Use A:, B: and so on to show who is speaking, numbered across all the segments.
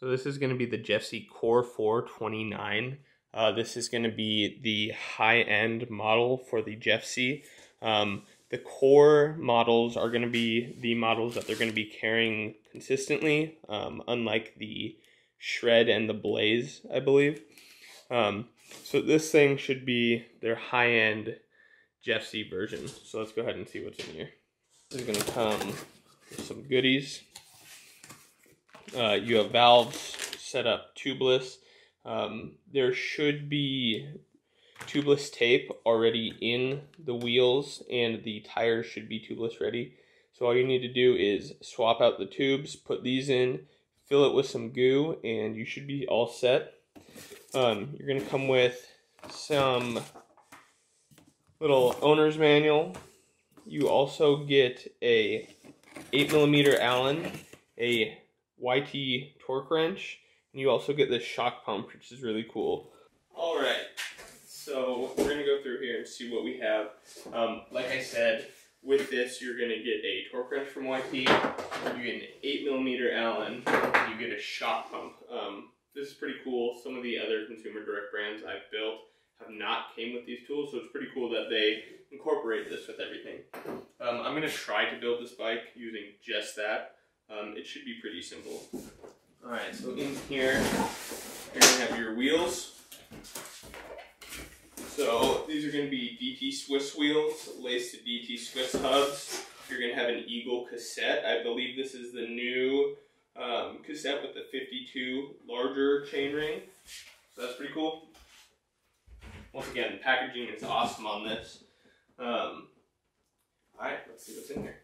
A: So this is going to be the Jeffsy Core 429. This is going to be the high-end model for the Jeffsy. The core models are going to be the models that they're going to be carrying consistently, unlike the Shred and the Blaze, I believe. So this thing should be their high-end Jeffsy version. So let's go ahead and see what's in here. This is going to come with some goodies. You have valves set up tubeless. There should be tubeless tape already in the wheels, and the tires should be tubeless ready. So all you need to do is swap out the tubes, put these in, fill it with some goo, and you should be all set. You're going to come with some little owner's manual. You also get a 8mm Allen, a YT torque wrench, and you also get this shock pump, which is really cool. Alright, so we're going to go through here and see what we have. Like I said, with this you're going to get a torque wrench from YT, you get an 8mm Allen, and you get a shock pump. This is pretty cool. Some of the other consumer direct brands I've built have not came with these tools, so it's pretty cool that they incorporate this with everything. I'm going to try to build this bike using just that. It should be pretty simple. Alright, so in here, you're going to have your wheels. So these are going to be DT Swiss wheels, laced to DT Swiss hubs. You're going to have an Eagle cassette. I believe this is the new cassette with the 52 larger chainring. So that's pretty cool. Once again, packaging is awesome on this. Alright, let's see what's in here.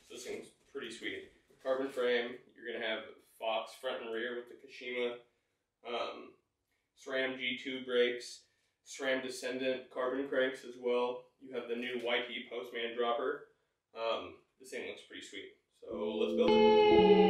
A: So this thing's pretty sweet. Carbon frame, you're going to have Fox front and rear with the Kashima, Sram G2 brakes, Sram Descendant carbon cranks as well. You have the new YT Postman dropper. This thing looks pretty sweet. So let's build it.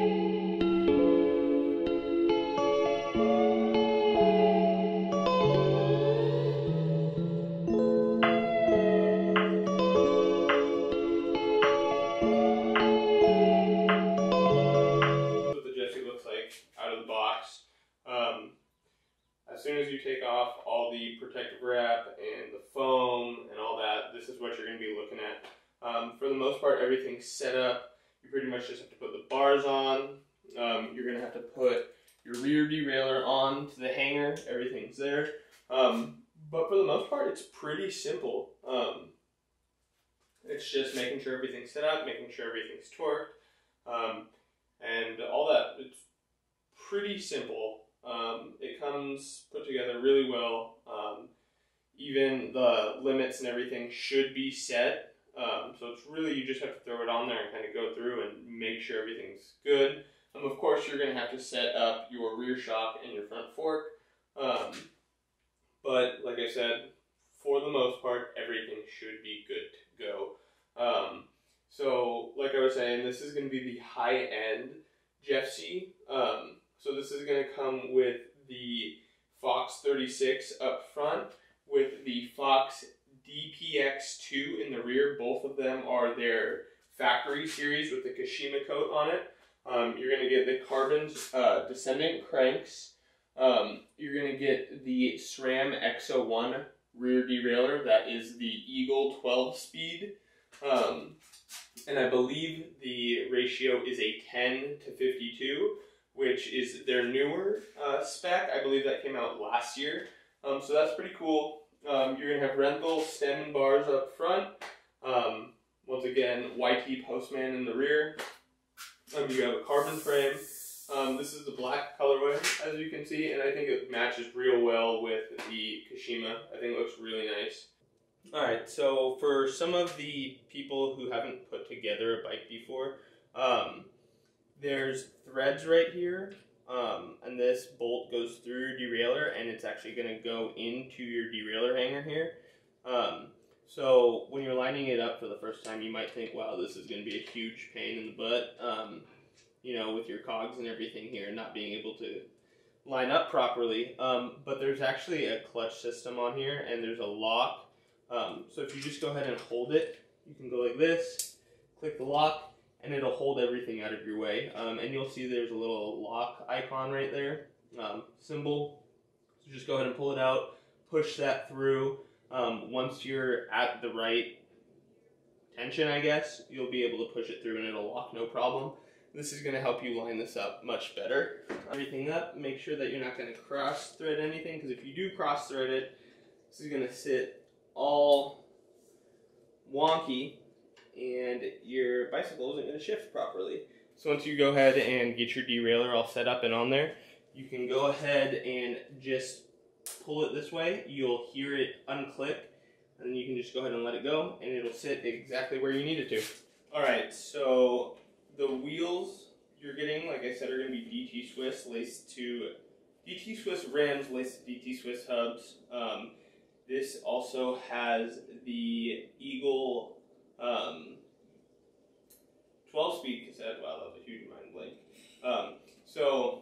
A: As soon as you take off all the protective wrap and the foam and all that, this is what you're going to be looking at. For the most part, everything's set up. You pretty much just have to put the bars on. You're going to have to put your rear derailleur on to the hanger. Everything's there. But for the most part, it's pretty simple. It's just making sure everything's set up, making sure everything's torqued, and all that. It's pretty simple. It comes put together really well. Even the limits and everything should be set. So it's really, you just have to throw it on there and kind of go through and make sure everything's good. Of course, you're going to have to set up your rear shock and your front fork. But like I said, for the most part, everything should be good to go. So like I was saying, this is going to be the high-end Jeffsy. So this is going to come with the Fox 36 up front, with the Fox DPX2 in the rear. Both of them are their factory series with the Kashima coat on it. You're going to get the carbon descendant cranks. You're going to get the Sram X01 rear derailleur. That is the Eagle 12-speed. And I believe the ratio is a 10 to 52. Which is their newer spec. I believe that came out last year. So that's pretty cool. You're going to have Renthal stem and bars up front. Once again, YT Postman in the rear. You have a carbon frame. This is the black colorway, as you can see, and I think it matches real well with the Kashima. I think it looks really nice. Alright, so for some of the people who haven't put together a bike before, there's threads right here, and this bolt goes through your derailleur, and it's actually going to go into your derailleur hanger here. So when you're lining it up for the first time, you might think, wow, this is going to be a huge pain in the butt, you know, with your cogs and everything here, not being able to line up properly. But there's actually a clutch system on here, and there's a lock. So if you just go ahead and hold it, you can go like this, click the lock, and it'll hold everything out of your way. And you'll see there's a little lock icon right there, symbol. So just go ahead and pull it out, push that through. Once you're at the right tension, I guess, you'll be able to push it through and it'll lock no problem. This is going to help you line this up much better. Everything up, make sure that you're not going to cross thread anything, because if you do cross thread it, this is going to sit all wonky and your bicycle isn't going to shift properly. So once you go ahead and get your derailleur all set up and on there, you can go ahead and just pull it this way. You'll hear it unclick, and then you can just go ahead and let it go, and it'll sit exactly where you need it to. Alright, so the wheels you're getting, like I said, are going to be DT Swiss laced to DT Swiss rims laced to DT Swiss hubs. This also has the Eagle 12-speed cassette. Wow, that was a huge mind blank. So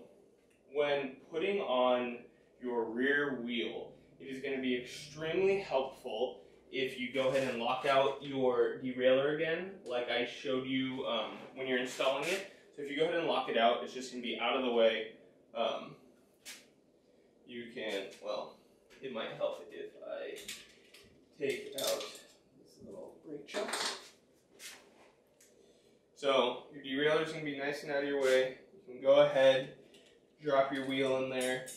A: when putting on your rear wheel, it is going to be extremely helpful if you go ahead and lock out your derailleur again, like I showed you when you're installing it. So if you go ahead and lock it out, it's just going to be out of the way. You can, well, it might help if I take out this little brake chuck. So your derailleur is going to be nice and out of your way. You can go ahead, drop your wheel in there,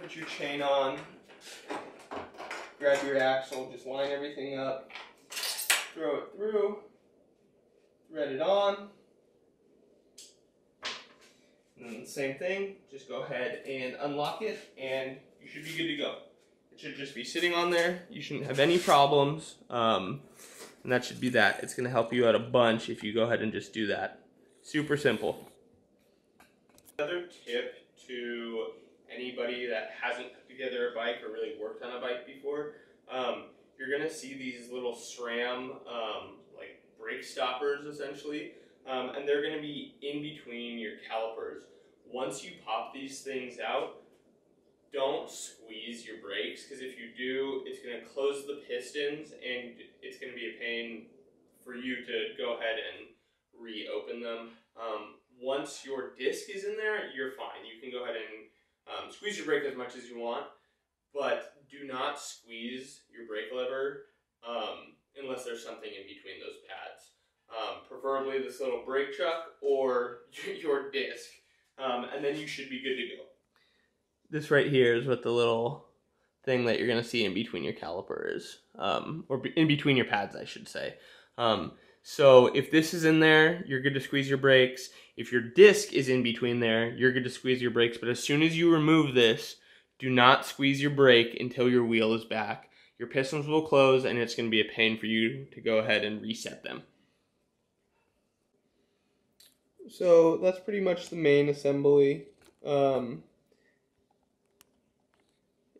A: put your chain on, grab your axle, just line everything up, throw it through, thread it on, and then the same thing, just go ahead and unlock it, and you should be good to go. It should just be sitting on there. You shouldn't have any problems, and that should be that. It's going to help you out a bunch if you go ahead and just do that. Super simple. Another tip to anybody that hasn't put together a bike or really worked on a bike before, you're going to see these little SRAM like brake stoppers essentially, and they're going to be in between your calipers. Once you pop these things out, don't squeeze your brakes, because if you do, it's going to close the pistons and it's going to be a pain for you to go ahead and reopen them. Once your disc is in there, you're fine. You can go ahead and squeeze your brake as much as you want, but do not squeeze your brake lever unless there's something in between those pads. Preferably this little brake chuck or your disc, and then you should be good to go. This right here is what the little thing that you're going to see in between your caliper is, or in between your pads, I should say. So if this is in there, you're good to squeeze your brakes. If your disc is in between there, you're good to squeeze your brakes. But as soon as you remove this, do not squeeze your brake until your wheel is back. Your pistons will close, and it's going to be a pain for you to go ahead and reset them. So that's pretty much the main assembly.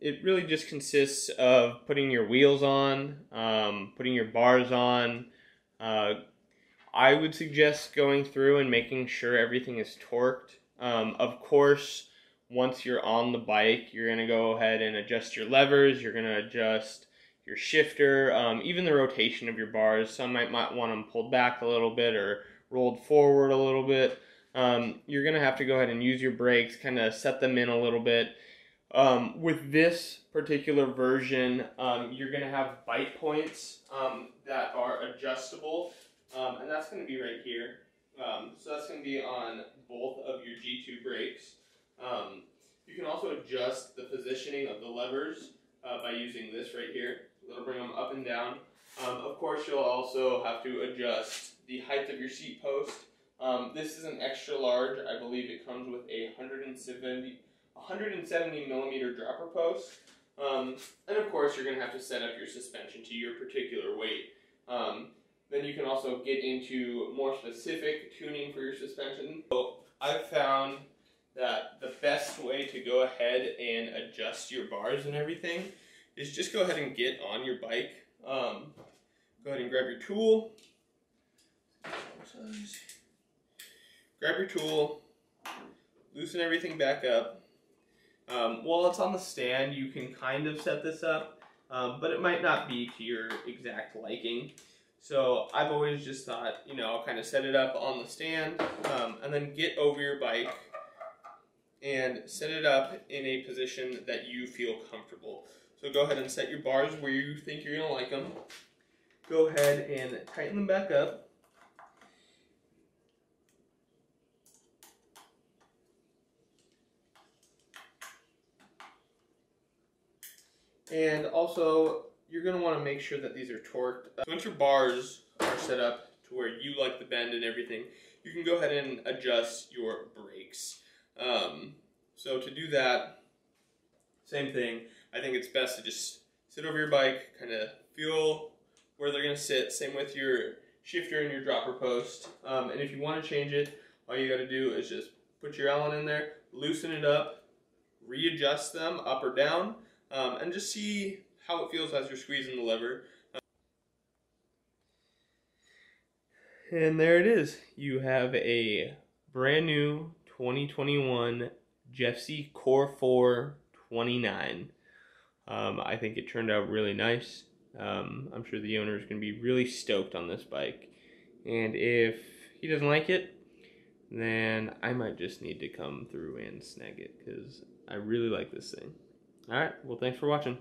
A: It really just consists of putting your wheels on, putting your bars on. I would suggest going through and making sure everything is torqued. Of course, once you're on the bike, you're going to go ahead and adjust your levers. You're going to adjust your shifter, even the rotation of your bars. Some might want them pulled back a little bit or rolled forward a little bit. You're going to have to go ahead and use your brakes, kind of set them in a little bit. With this particular version, you're going to have bite points that are adjustable, and that's going to be right here. So that's going to be on both of your G2 brakes. You can also adjust the positioning of the levers by using this right here. That'll bring them up and down. Of course, you'll also have to adjust the height of your seat post. This is an extra large. I believe it comes with a 170 millimeter dropper post. And of course, you're going to have to set up your suspension to your particular weight. Then you can also get into more specific tuning for your suspension. So I've found that the best way to go ahead and adjust your bars and everything is just go ahead and get on your bike. Go ahead and grab your tool. Grab your tool, loosen everything back up. While it's on the stand, you can kind of set this up, but it might not be to your exact liking. So I've always just thought, you know, I'll kind of set it up on the stand and then get over your bike and set it up in a position that you feel comfortable. So go ahead and set your bars where you think you're going to like them. Go ahead and tighten them back up. And also, you're going to want to make sure that these are torqued. So once your bars are set up to where you like the bend and everything, you can go ahead and adjust your brakes. So to do that, same thing. I think it's best to just sit over your bike, kind of feel where they're going to sit. Same with your shifter and your dropper post. And if you want to change it, all you got to do is just put your Allen in there, loosen it up, readjust them up or down, and just see how it feels as you're squeezing the lever. And there it is. You have a brand new 2021 Jeffsy Core 4 29. I think it turned out really nice. I'm sure the owner is going to be really stoked on this bike. And if he doesn't like it, then I might just need to come through and snag it because I really like this thing. Alright, well, thanks for watching.